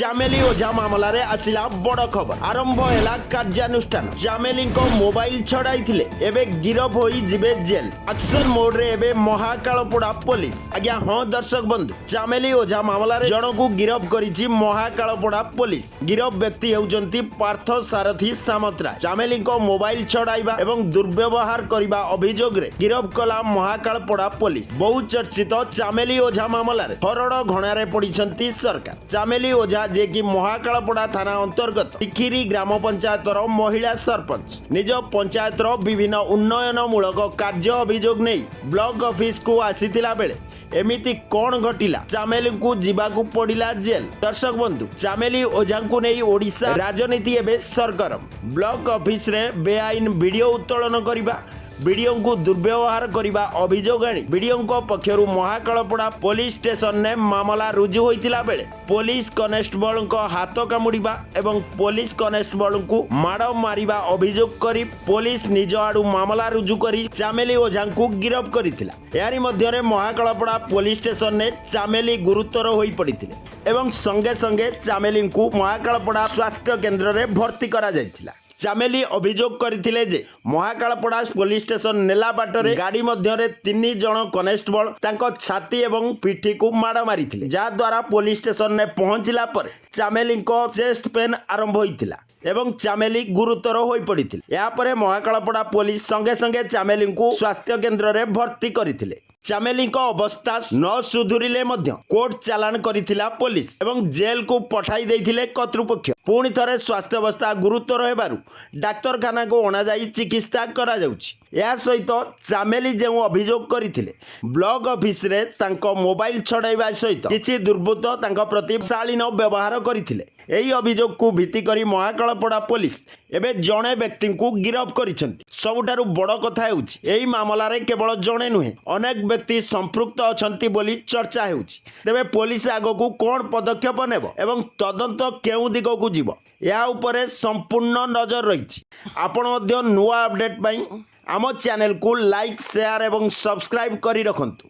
चामेली ओझा मामला रे आसिला बड़ खबर आरंभ हैला कार्यानुष्ठान। चामेली को मोबाइल छड़ाई एबे गिरफ होई जिबे जेल। एक्शन मोड रे एबे महाकालपड़ा पुलिस। आज्ञा हाँ दर्शक बंधु, चामेली ओझा मामला रे जन को गिरफ करिछि महाकालपड़ा पुलिस। गिरफ व्यक्ति हेउचंती पार्थ सारथी सामंतराय। चामेली को मोबाइल छड़ाइबा एवं दुर्व्यवहार करिबा अभियोग रे गिरफ कला महाकालपड़ा पुलिस। बहु चर्चित चामेली ओझा मामला रे हरड़ घणारे पड़िछंती सरकार। चामेली ओझा जे कि महाकालपड़ा थाना अंतर्गत टिकिरी ग्राम पंचायत महिला सरपंच निज पंचायत विभिन्न उन्नयनमूलक कार्य अभियोग नहीं ब्लॉक ऑफिस को आसीथिला बेले एमिति कौन घटिला चामेली को जीवाकू पड़िला जेल। दर्शक बंधु, चामेली ओझा को नहीं ओडिशा राजनीति एबे सरगरम। ब्लॉक ऑफिस रे बेआईन वीडियो उत्तोलन करिबा, वीडियो को दुर्व्यवहार करिबा अभियोग आनी वीडियो पक्षरु महाकालपड़ा पुलिस स्टेशन ने मामला रुजु होइतिला बेले पुलिस कनेस्टेबल को हाथ कामुड़िबा एवं पुलिस कनेस्टेबल को माड़ मारिबा अभियोग करी पुलिस निज आडू मामला रुजु करी चामेली ओझा को गिरफ करितिला। यारी मध्यरे महाकालपड़ा पुलिस स्टेशन ने चामेली गुरुतर होई पड़ितिले एवं संगे संगे चामेली को महाकालपड़ा स्वास्थ्य केंद्र रे भर्ती करा जायतिला। चामेली अभियोग करथिले जे महाकालपड़ा पुलिस स्टेशन नेला बाटरे गाड़ी मध्यरे 3 जण कनेस्टेबल तांको छाती एवं पिठी को माड़ मारिथिले, जा द्वारा पुलिस स्टेशन ने पहुंचला पर चामेली को चेस्ट पेन आरंभ होइतिला एवं चामेली गुरुतर होई पड़िथिले। या परे महाकालपड़ा पुलिस संगे संगे चामेली को स्वास्थ्य केंद्र रे भर्ती करथिले। चामेली को अवस्था न सुधुरिले मध्य कोर्ट चालान करिथिला पुलिस एवं जेल को पठाई देथिले कर्तृपक्ष। पुणी थरे स्वास्थ्य अवस्था गुरुतर हेबारु डाक्तरखाना को अणा जाई चिकित्सा करा जाउछि। या सहित चामेली जो अभियोग करथिले ब्लॉक ऑफिस रे तांको मोबाइल छड़ाइबा सहित किछि दुर्बृत्त तांको प्रति शालीन व्यवहार करथिले। एही अभियोग को भित्ति करी महाकालपड़ा पुलिस एबे जणे व्यक्ति को गिरफ करिसेंती। सबुठारु बड़ कथा हेउछि एही मामला रे केवल जणे नुहे अनेक व्यक्ति संपृक्त अछंती बोली चर्चा हेउछि। तेबे पुलिस आगो कोन पदक्षेप नेबो एवं तदंत केउ दिगो को जीवो या उपरे संपूर्ण नजर रहिछि। आपण मध्य नुवा अपडेट पई आम चैनल को लाइक शेयर एवं सब्सक्राइब करी रखंतु।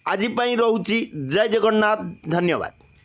आजि पई रहउछि जय जगन्नाथ, धन्यवाद।